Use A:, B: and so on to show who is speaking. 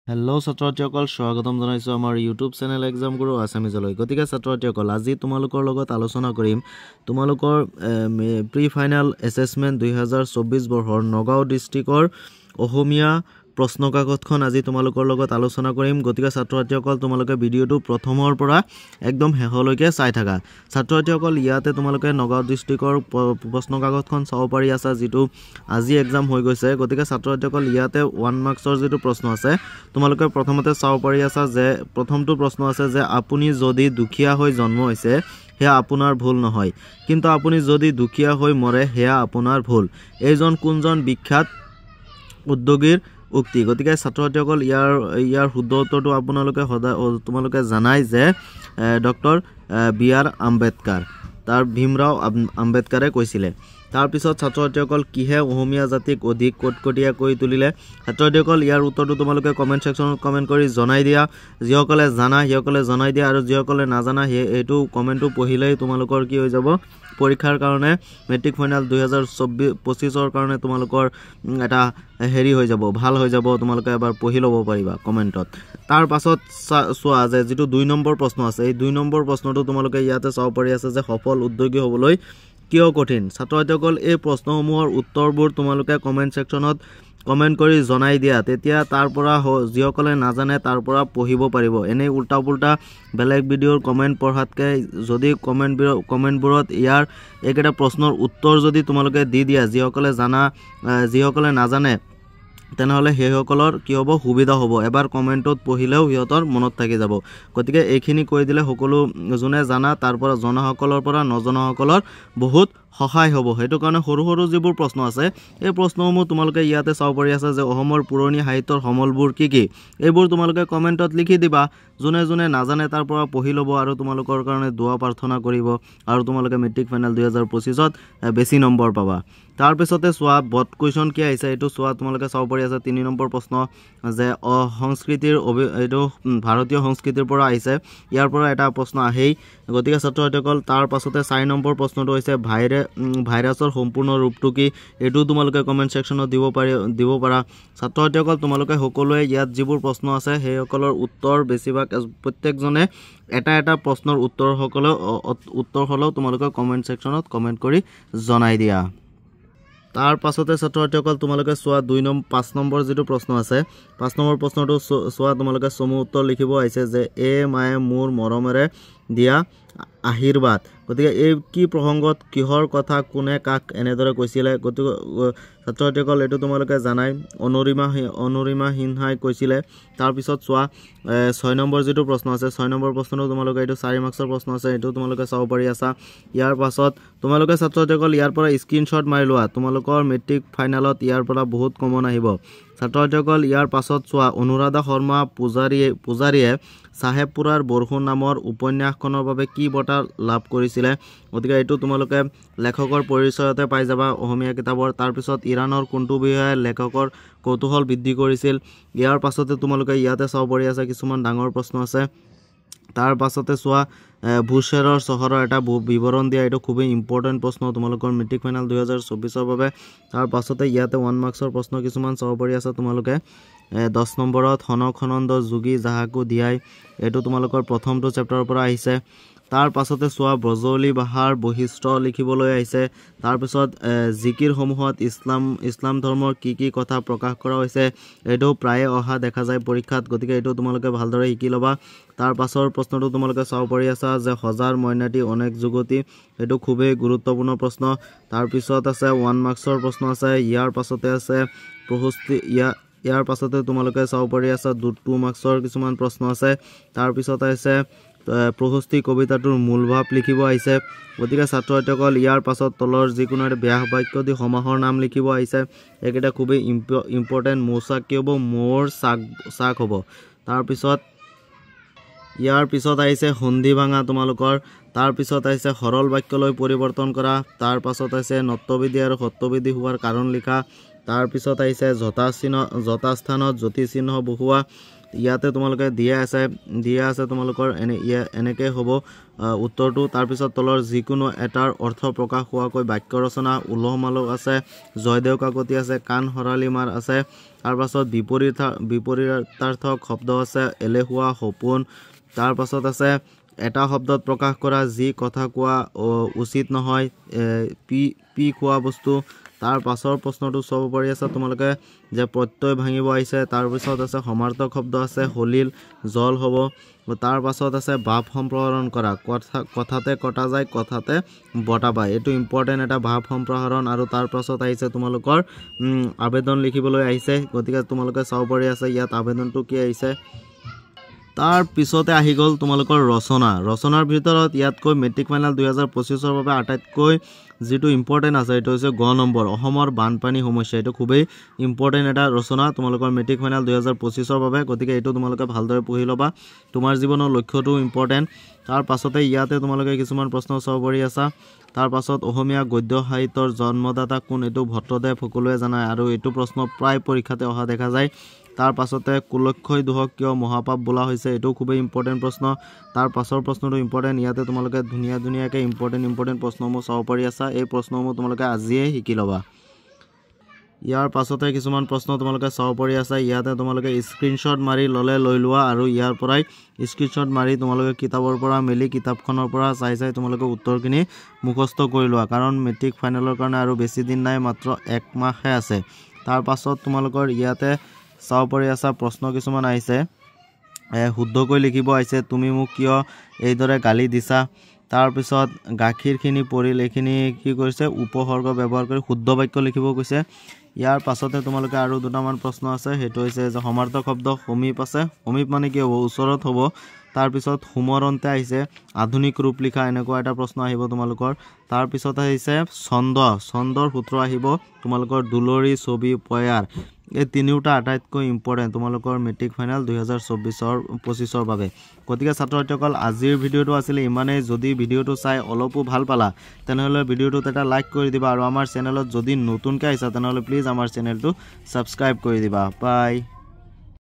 A: Hello' ছাত্ৰছাত্ৰীসকল স্বাগতম জনাইছো আমাৰ ইউটিউব চেনেল এক্সাম গুৰু আছামিজলৈ। গতিকে ছাত্ৰছাত্ৰীসকল আজি তোমালোকৰ লগত আলোচনা কৰিম তোমালোকৰ প্ৰি ফাইনেল এছেছমেণ্ট 2024 বৰ্ষৰ নগাঁও ডিষ্ট্ৰিক্টৰ অসমীয়া প্ৰশ্ন কাকতখন আজি তোমালোকৰ লগত আলোচনা কৰিম। গতিকে ছাত্ৰছাত্ৰীসকল তোমালোকে ভিডিঅ'টো প্ৰথমৰ পৰা একদম শেষলৈকে চাই থাকা। ছাত্ৰছাত্ৰীসকল ইয়াতে তোমালোকে নগাঁও ডিষ্ট্ৰিক্টৰ প্ৰশ্ন কাকতখন চাব পাৰি আছা, যিটো আজি এক্সাম হৈ গৈছে। গতিকে ছাত্ৰছাত্ৰীসকল ইয়াতে 1 মাৰ্কছৰ যিটো প্ৰশ্ন আছে তোমালোকে প্ৰথমতে চাব পাৰি আছা যে প্ৰথমটো প্ৰশ্ন আছে যে আপুনি যদি দুখীয়া হৈ জন্ম হৈছে হেয়া আপোনাৰ ভুল নহয়, কিন্তু আপুনি যদি দুখীয়া হৈ মৰে হেয়া আপোনাৰ ভুল। এইজন কোনজন বিখ্যাত উদ্যোগীৰ উক্তি। গতিকে ছাত্ৰছাত্ৰীসকল ইয়াৰ শুদ্ধ উত্তৰটো তোমালোকে জানাই যে ডক্টৰ বি.আৰ. আম্বেদকাৰ, তাৰ ভীমৰাও আম্বেদকাৰে কৈছিলে। তাৰপিছত ছাত্ৰছাত্ৰীসকল কিহে অসমীয়া জাতিক অধিক কটকটীয়া কৰি তুলিলে। ছাত্ৰছাত্ৰীসকল ইয়াৰ উত্তৰটো তোমালোকে কমেণ্ট ছেকশ্যনত কমেণ্ট কৰি জনাই দিয়া। যিসকলে জানা সেইসকলে জনাই দিয়া, আৰু যিসকলে নাজানা এইটো কমেণ্টটো পঢ়িলেই তোমালোকৰ কি হৈ যাব, পৰীক্ষাৰ কাৰণে মেট্ৰিক ফাইনেল 2025ৰ কাৰণে তোমালোকৰ এটা হেৰি হৈ যাব, ভাল হৈ যাব, তোমালোকে এবাৰ পঢ়ি ল'ব পাৰিবা কমেণ্টত। তাৰ পাছত চোৱা যে যিটো 2 নম্বৰ প্ৰশ্ন আছে, এই 2 নম্বৰ প্ৰশ্নটো তোমালোকে ইয়াতে চাব পাৰি আছে যে সফল উদ্যোগী হ'বলৈ কিয় কঠিন। ছাত্ৰছাত্ৰীসকল এই প্ৰশ্নসমূহৰ উত্তৰবোৰ তোমালোকে কমেণ্ট ছেকশ্যনত কমেণ্ট কৰি জনাই দিয়া, তেতিয়া তাৰ পৰা যিসকলে নাজানে তাৰ পৰা পঢ়িব পাৰিব। এনেই উল্টা পুল্টা বেলেগ ভিডিঅ'ৰ কমেণ্ট পঢ়াতকৈ যদি কমেণ্টবোৰত ইয়াৰ এইকেইটা প্ৰশ্নৰ উত্তৰ যদি তোমালোকে দি দিয়া, যিসকলে নাজানে তেনেহ'লে সেইসকলৰ কি হ'ব, সুবিধা হ'ব, এবাৰ কমেণ্টত পঢ়িলেও সিহঁতৰ মনত থাকি যাব। গতিকে এইখিনি কৈ দিলে সকলো যোনে জানা তাৰ পৰা জনাসকলৰ পৰা নজনাসকলৰ বহুত সহায় হ'ব। সেইটো কাৰণে সৰু সৰু যিবোৰ প্ৰশ্ন আছে এই প্ৰশ্নসমূহ তোমালোকে ইয়াতে চাব পাৰি আছে যে অসমৰ পুৰণি সাহিত্যৰ সমলবোৰ কি কি, এইবোৰ তোমালোকে কমেণ্টত লিখি দিবা। যোনে যোনে নাজানে তাৰ পৰা পঢ়ি ল'ব আৰু তোমালোকৰ কাৰণে দোৱা প্ৰাৰ্থনা কৰিব, আৰু তোমালোকে মেট্ৰিক ফাইনেল 2025ত বেছি নম্বৰ পাবা। তাৰপিছতে চোৱা বট কুৱেশ্যন কি আহিছে, এইটো চোৱা তোমালোকে চাব পাৰি আছে। 3 নম্বৰ প্ৰশ্ন যে সংস্কৃতিৰ এইটো ভাৰতীয় সংস্কৃতিৰ পৰা আহিছে, ইয়াৰ পৰা এটা প্ৰশ্ন আহেই। গতিকে ছাত্ৰছাত্ৰীসকল তাৰ পাছতে 4 নম্বৰ প্ৰশ্নটো হৈছে ভাইৰাছৰ সম্পূৰ্ণ ৰূপটো কি, এইটোও তোমালোকে কমেণ্ট ছেকশ্যনত দিব পাৰা। ছাত্ৰছাত্ৰীসকল তোমালোকে সকলোৱে ইয়াত যিবোৰ প্ৰশ্ন আছে সেইসকলৰ উত্তৰ বেছিভাগ প্ৰত্যেকজনে এটা প্ৰশ্নৰ উত্তৰ হ'লেও তোমালোকে কমেণ্ট ছেকশ্যনত কমেণ্ট কৰি জনাই দিয়া। তাৰ পাছতে ছাত্ৰছাত্ৰীসকল তোমালোকে চোৱা 5 নম্বৰ যিটো প্ৰশ্ন আছে, 5 নম্বৰ প্ৰশ্নটো চোৱা তোমালোকে চমু উত্তৰ লিখিব আহিছে যে মায়ে মোৰ মৰমেৰে দিয়া আশীৰ্বাদ। গতিকে এই কি প্ৰসংগত কিহৰ কথা কোনে কাক এনেদৰে কৈছিলে। গতিকে ছাত্ৰছাত্ৰীসকল এইটো তোমালোকে জানাই, অনুৰিমা সিনহাই কৈছিলে। তাৰপিছত চোৱা 6 নম্বৰ যিটো প্ৰশ্ন আছে, 6 নম্বৰ প্ৰশ্নটো তোমালোকে এইটো 4 মাৰ্কছৰ প্ৰশ্ন আছে, এইটো তোমালোকে চাব পাৰি আছা। ইয়াৰ পাছত তোমালোকে ছাত্ৰছাত্ৰীসকল ইয়াৰ পৰা স্ক্ৰীনশ্বট মাৰি লোৱা, তোমালোকৰ মেট্ৰিক ফাইনেলত ইয়াৰ পৰা বহুত কমন আহিব। ছাত্ৰছাত্ৰীসকল ইয়াৰ পাছত চোৱা অনুৰাধা শৰ্মা পূজাৰীয়ে চাহেবপুৰাৰ বৰষুণ নামৰ উপন্যাসখনৰ বাবে কি বঁটা লাভ কৰিছিলে। গতিকে এইটো তোমালোকে লেখকৰ পৰিচয়তে পাই যাবা অসমীয়া কিতাপৰ। তাৰপিছত ইৰাণৰ কোনটো বিষয়ে লেখকৰ কৌতূহল বৃদ্ধি কৰিছিল। ইয়াৰ পাছতে তোমালোকে ইয়াতে চাব পাৰি আছে কিছুমান ডাঙৰ প্ৰশ্ন আছে। তাৰ পাছতে চোৱা বুশ্বেৰৰ চহৰৰ এটা বিৱৰণ দিয়া, এইটো খুবেই ইম্পৰ্টেণ্ট প্ৰশ্ন তোমালোকৰ মেট্ৰিক ফাইনেল 2024ৰ বাবে। তাৰ পাছতে ইয়াতে 1 মাৰ্কছৰ প্ৰশ্ন কিছুমান চাব পাৰি আছে তোমালোকে। 10 নম্বৰত হনখনন্দ যোগী যাহাকো দিয়াই, এইটো তোমালোকৰ প্ৰথমটো চেপ্টাৰৰ পৰা আহিছে। তাৰ পাছতে চোৱা ব্ৰজৱলী ভাষাৰ বৈশিষ্ট্য লিখিবলৈ আহিছে। তাৰপিছত জিকিৰসমূহত ইছলাম ধৰ্মৰ কি কথা প্ৰকাশ কৰা হৈছে, এইটো প্ৰায়ে অহা দেখা যায় পৰীক্ষাত। গতিকে এইটো তোমালোকে ভালদৰে শিকি ল'বা। তাৰ পাছৰ প্ৰশ্নটো তোমালোকে চাব পাৰি আছা যে সজাৰ মইনাটি অনেক যুগতি, এইটো খুবেই গুৰুত্বপূৰ্ণ প্ৰশ্ন। তাৰপিছত আছে 1 মাৰ্কছৰ প্ৰশ্ন আছে। ইয়াৰ পাছতে আছে ইয়াৰ পাছতে তোমালোকে চাব পাৰি আছা 2 মাৰ্কছৰ কিছুমান প্ৰশ্ন আছে। তাৰপিছত আছে প্ৰশস্তি কবিতাটোৰ মূল ভাৱ লিখিব আহিছে। গতিকে ছাত্ৰছাত্ৰীসকল ইয়াৰ পাছত তলৰ যিকোনো এটা ব্যাস বাক্য দি সমাসৰ নাম লিখিব আহিছে। এইকেইটা খুবেই ইম্পৰ্টেণ্ট। মৌচাক কি হ'ব, মোৰ চাক হ'ব। তাৰপিছত ইয়াৰ পিছত আহিছে সন্ধি ভাঙা তোমালোকৰ। তাৰপিছত আহিছে সৰল বাক্যলৈ পৰিৱৰ্তন কৰা। তাৰ পাছত আহিছে নত্যবিধি আৰু সত্যবিধি হোৱাৰ কাৰণ লিখা। তাৰপিছত আহিছে যথাস্থানত যতি চিহ্ন বহুৱা। ইয়াতে তোমালোকে দিয়া আছে তোমালোকৰ এনেকে হ'ব উত্তৰটো তাৰ পিছত তলৰ যিকোনো এটাৰ অৰ্থ প্ৰকাশ হোৱাকৈ বাক্য ৰচনা উলহ মালহ আছে জয়দেউ কাকতি আছে কাণ হৰালি মাৰ আছে তাৰ পাছত বিপৰীতাৰ্থক শব্দ আছে এলেহুৱা সপোন তাৰ পাছত আছে এটা শব্দত প্ৰকাশ কৰা যি কথা কোৱা উচিত নহয় পি খোৱা বস্তু তাৰ পাছৰ প্ৰশ্নটো চাব পাৰি আছে তোমালোকে যে প্ৰত্যয় ভাঙিব আহিছে তাৰ পিছত আছে সমাৰ্থক শব্দ আছে হলিল জল হ'ব তাৰ পাছত আছে ভাৱ সম্প্ৰসাৰণ কৰা কথাতে কটা যায় কথাতে বটা পায় এইটো ইম্পৰ্টেণ্ট এটা ভাৱ সম্প্ৰসাৰণ আৰু তাৰ পাছত আহিছে তোমালোকৰ আবেদন লিখিবলৈ আহিছে গতিকে তোমালোকে চাব পাৰি আছে ইয়াত আবেদনটো কি আহিছে তাৰ পিছতে আহি গ'ল তোমালোকৰ ৰচনাৰ ভিতৰত ইয়াতকৈ মেট্ৰিক ফাইনেল 2025ৰ বাবে আটাইতকৈ যেটো ইম্পৰ্টেন্ট আছে এটো হৈছে গ নম্বৰ অসমৰ বানপানী সমস্যা এটো খুবেই ইম্পৰ্টেন্ট এটা ৰচনা তোমালোকৰ মেট্ৰিক ফাইনেল 2025ৰ বাবে গতিকে এটো তোমালোকে ভালদৰে পঢ়ি লবা তোমাৰ জীৱনৰ লক্ষ্যটো ইম্পৰ্টেন্ট তাৰ পাছতে ইয়াতে তোমালোকে কিছুমান প্ৰশ্ন চাব পাৰি আছা তাৰ পাছত অসমীয়া গদ্য সাহিত্যৰ জন্মদাতা কোন এটো ভট্টদেৱ সকলোৱে জানায় আৰু এটো প্ৰশ্ন প্ৰায় পৰীক্ষাতে অহা দেখা যায় তাৰ পাছতে কুলক্ষয় দুহক কিয় মহাপাপ বোলা হৈছে এটো খুবেই ইম্পৰ্টেন্ট প্ৰশ্ন তাৰ পাছৰ প্ৰশ্নটো ইম্পৰ্টেন্ট ইয়াতে তোমালোকে ধুনিয়াকে ইম্পৰ্টেন্ট প্ৰশ্নসমূহ চাব পাৰি আছা এই প্ৰশ্নসমূহ তোমালোকে আজিয়ে শিকি লবা ইয়াৰ পাছতে কিছুমান প্ৰশ্ন তোমালোকে চাব পাৰি আছা ইয়াতে তোমালোকে স্ক্ৰিনশ্বট মাৰি ললে লৈ লোৱা আৰু ইয়াৰ পৰাই স্ক্ৰিনশ্বট মাৰি তোমালোকে কিতাপৰ পৰা মেলি কিতাপখনৰ পৰা চাই তোমালোকে উত্তৰখিনি মুখস্থ কৰি লোৱা কাৰণ মেট্ৰিক ফাইনেলৰ কাৰণে আৰু বেছি দিন নাই মাত্ৰ 1 মাহহে আছে তাৰ পাছত তোমালোকৰ ইয়াতে চাব পাৰি আছা প্ৰশ্ন কিছুমান আহিছে শুদ্ধকৈ লিখিব আহিছে তুমি মোক কিয় এইদৰে গালি দিছা তাৰ পিছত গাখীৰখিনি পৰিল এখিনি কি কৰিছে উপসৰ্গ ব্যৱহাৰ কৰি শুদ্ধ বাক্য লিখিব কৈছে ইয়াৰ পাছতে তোমালোকে আৰু দুটামান প্ৰশ্ন আছে হেতু হৈছে যে সমাৰ্থক শব্দ সমীপ আছে সমীপ মানে কি হ'ব ওচৰত হ'ব তাৰ পিছত হুমৰন্তে আহিছে আধুনিক ৰূপ লিখা এনেকুৱা এটা প্ৰশ্ন আহিব তোমালোকৰ তাৰ পিছত আহিছে ছন্দৰ সূত্ৰ আহিব তোমালোকৰ দুলৰি ছবি পয়াৰ এই তিনিওটা আটাইতকৈ ইম্পৰ্টেন্ট তোমালোকৰ মেট্ৰিক ফাইনেল 2024-25ৰ বাবে গতিকে ছাত্ৰসকল আজিৰ ভিডিওটো আছিল ইমানেই যদি ভিডিওটো চাই অলপো ভাল পালা তেনেহলে ভিডিওটোত এটা লাইক কৰি দিবা আৰু আমাৰ চেনেলত যদি নতুনকৈ আহিছা তেনেহলে প্লিজ আমাৰ চেনেলটো সাবস্ক্ৰাইব কৰি দিবা বাই